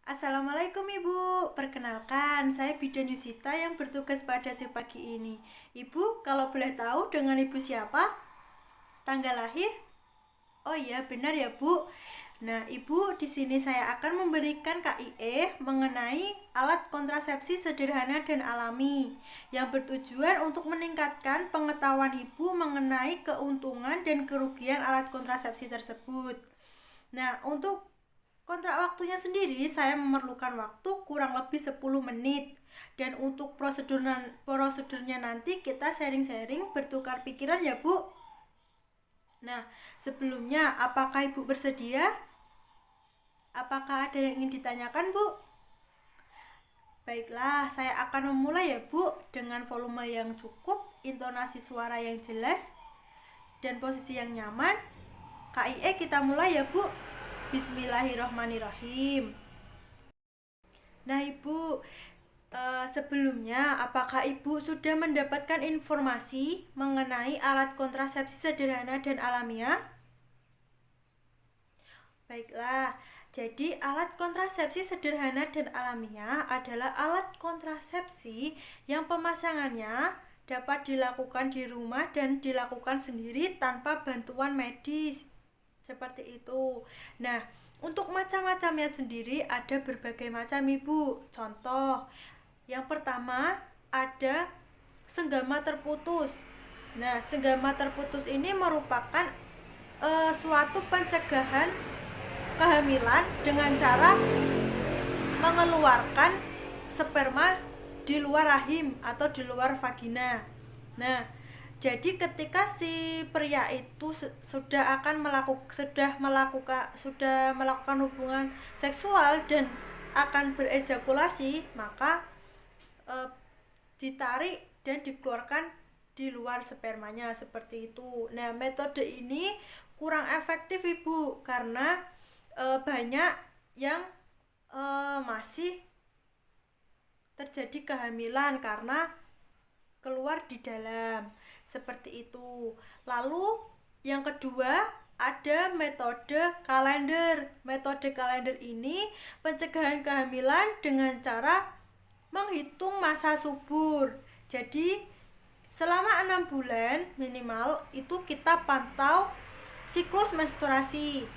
Assalamualaikum Ibu, perkenalkan saya Bidan Yusita yang bertugas pada si pagi ini. Ibu, kalau boleh tahu dengan Ibu siapa? Tanggal lahir? Oh iya, benar ya Bu. Nah, Ibu, di sini saya akan memberikan KIE mengenai alat kontrasepsi sederhana dan alami yang bertujuan untuk meningkatkan pengetahuan Ibu mengenai keuntungan dan kerugian alat kontrasepsi tersebut. Nah, untuk kontrak waktunya sendiri saya memerlukan waktu kurang lebih 10 menit. Dan untuk prosedurnya nanti kita sharing-sharing bertukar pikiran ya Bu. Nah, sebelumnya apakah Ibu bersedia? Apakah ada yang ingin ditanyakan Bu? Baiklah, saya akan memulai ya Bu dengan volume yang cukup, intonasi suara yang jelas, dan posisi yang nyaman. KIE kita mulai ya Bu. Bismillahirrohmanirrohim. Nah Ibu, sebelumnya apakah Ibu sudah mendapatkan informasi mengenai alat kontrasepsi sederhana dan alamiah? Baiklah, jadi alat kontrasepsi sederhana dan alamiah adalah alat kontrasepsi yang pemasangannya dapat dilakukan di rumah dan dilakukan sendiri tanpa bantuan medis. Seperti itu. Nah, untuk macam-macamnya sendiri ada berbagai macam Ibu. Contoh, yang pertama ada senggama terputus. Nah, senggama terputus ini merupakan suatu pencegahan kehamilan dengan cara mengeluarkan sperma di luar rahim atau di luar vagina. Nah, jadi ketika si pria itu sudah melakukan hubungan seksual dan akan berejakulasi, maka ditarik dan dikeluarkan di luar spermanya seperti itu. Nah, metode ini kurang efektif Ibu karena banyak yang masih terjadi kehamilan karena keluar di dalam seperti itu. Lalu yang kedua ada metode kalender. Metode kalender ini pencegahan kehamilan dengan cara menghitung masa subur. Jadi selama 6 bulan minimal itu kita pantau siklus menstruasi.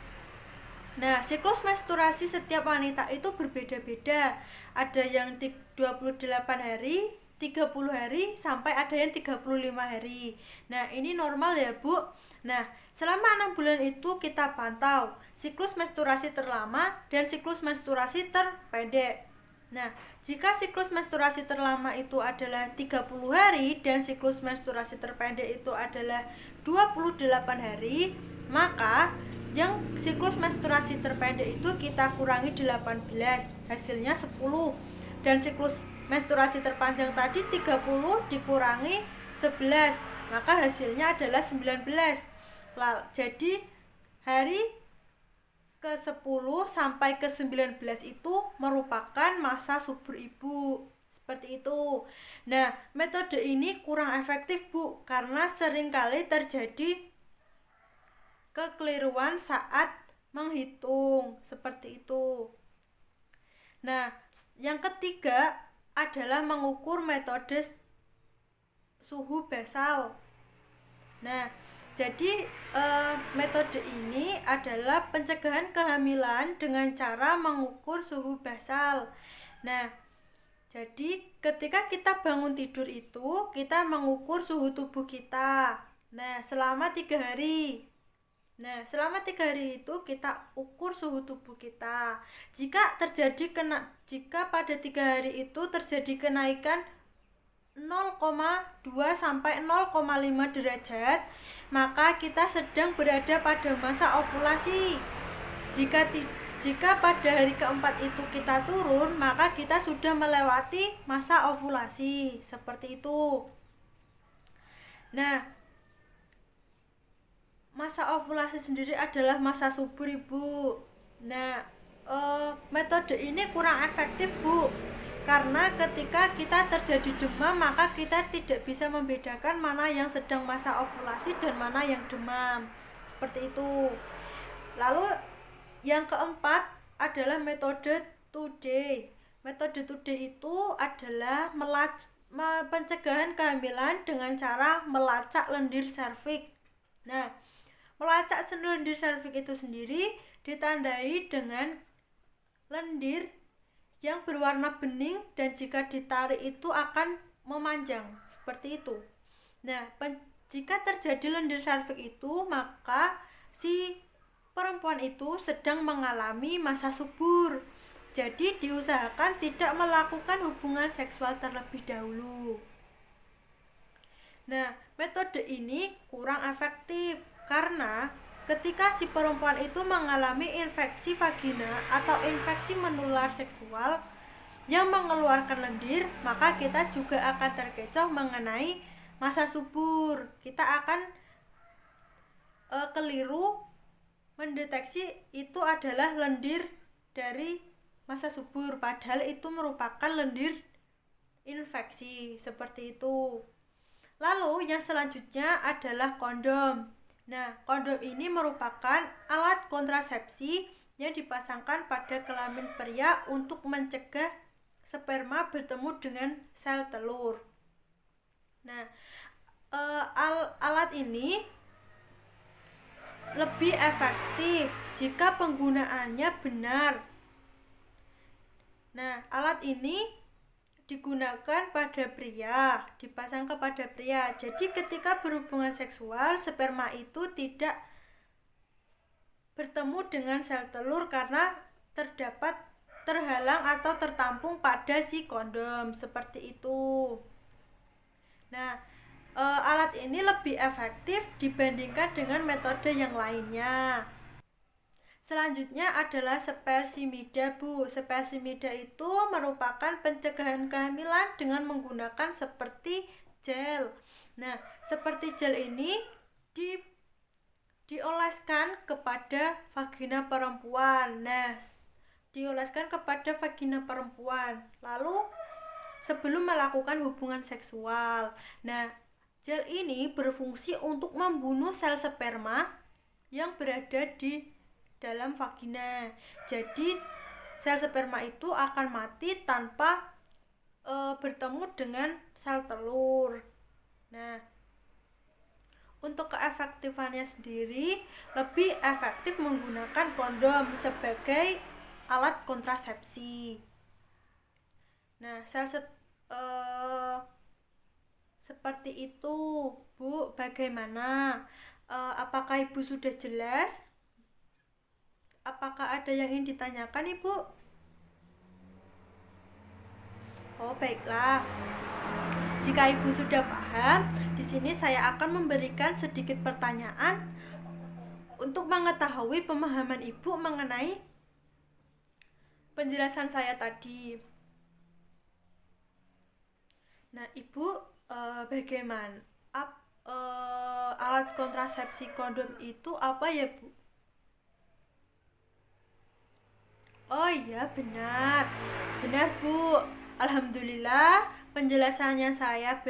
Nah, siklus menstruasi setiap wanita itu berbeda-beda. Ada yang 28 hari, 30 hari, sampai ada yang 35 hari. Nah, ini normal ya Bu. Nah, selama 6 bulan itu kita pantau siklus menstruasi terlama dan siklus menstruasi terpendek. Nah, jika siklus menstruasi terlama itu adalah 30 hari dan siklus menstruasi terpendek itu adalah 28 hari, maka yang siklus menstruasi terpendek itu kita kurangi 18, hasilnya 10. Dan siklus menstruasi terpanjang tadi 30 dikurangi 11, maka hasilnya adalah 19. Jadi hari ke-10 sampai ke-19 itu merupakan masa subur Ibu. Seperti itu. Nah, metode ini kurang efektif Bu karena seringkali terjadi kekeliruan saat menghitung seperti itu. Nah, yang ketiga adalah mengukur metode suhu basal. Nah, jadi metode ini adalah pencegahan kehamilan dengan cara mengukur suhu basal. Nah, jadi ketika kita bangun tidur itu kita mengukur suhu tubuh kita. Nah, selama 3 hari. Nah, selama 3 hari itu kita ukur suhu tubuh kita. Jika pada 3 hari itu terjadi kenaikan 0,2 sampai 0,5 derajat, maka kita sedang berada pada masa ovulasi. Jika pada hari keempat itu kita turun, maka kita sudah melewati masa ovulasi. Seperti itu. Nah, masa ovulasi sendiri adalah masa subur Ibu. Nah, metode ini kurang efektif Bu karena ketika kita terjadi demam maka kita tidak bisa membedakan mana yang sedang masa ovulasi dan mana yang demam. Seperti itu. Lalu yang keempat adalah metode 2D. Metode 2D itu adalah pencegahan kehamilan dengan cara melacak lendir serviks. Nah, melacak lendir serviks itu sendiri ditandai dengan lendir yang berwarna bening dan jika ditarik itu akan memanjang seperti itu. Nah, jika terjadi lendir serviks itu, maka si perempuan itu sedang mengalami masa subur. Jadi diusahakan tidak melakukan hubungan seksual terlebih dahulu. Nah, metode ini kurang efektif karena ketika si perempuan itu mengalami infeksi vagina atau infeksi menular seksual yang mengeluarkan lendir, maka kita juga akan terkecoh mengenai masa subur. Kita akan keliru mendeteksi itu adalah lendir dari masa subur, padahal itu merupakan lendir infeksi seperti itu. Lalu yang selanjutnya adalah kondom. Nah, kondom ini merupakan alat kontrasepsi yang dipasangkan pada kelamin pria untuk mencegah sperma bertemu dengan sel telur. Nah, alat ini lebih efektif jika penggunaannya benar. Nah, alat ini digunakan pada pria, dipasang kepada pria. Jadi ketika berhubungan seksual, sperma itu tidak bertemu dengan sel telur karena terhalang atau tertampung pada si kondom, seperti itu. Nah, alat ini lebih efektif dibandingkan dengan metode yang lainnya. Selanjutnya adalah spersimida, Bu. Spersimida itu merupakan pencegahan kehamilan dengan menggunakan seperti gel. Nah, seperti gel ini dioleskan kepada vagina perempuan. Nah, dioleskan kepada vagina perempuan. Lalu sebelum melakukan hubungan seksual. Nah, gel ini berfungsi untuk membunuh sel sperma yang berada di dalam vagina. Jadi sel sperma itu akan mati tanpa bertemu dengan sel telur. Nah, untuk keefektifannya sendiri lebih efektif menggunakan kondom sebagai alat kontrasepsi. Nah, seperti itu, Bu. Bagaimana? Apakah Ibu sudah jelas? Apakah ada yang ingin ditanyakan, Ibu? Oh, baiklah. Jika Ibu sudah paham, di sini saya akan memberikan sedikit pertanyaan untuk mengetahui pemahaman Ibu mengenai penjelasan saya tadi. Nah, Ibu, bagaimana? Alat kontrasepsi kondom itu apa ya, Bu? Oh iya, benar. Benar, Bu. Alhamdulillah, penjelasan yang saya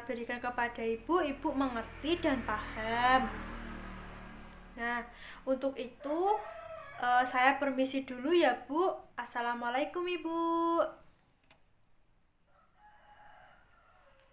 berikan kepada Ibu mengerti dan paham. Nah, untuk itu saya permisi dulu ya, Bu. Assalamualaikum, Ibu.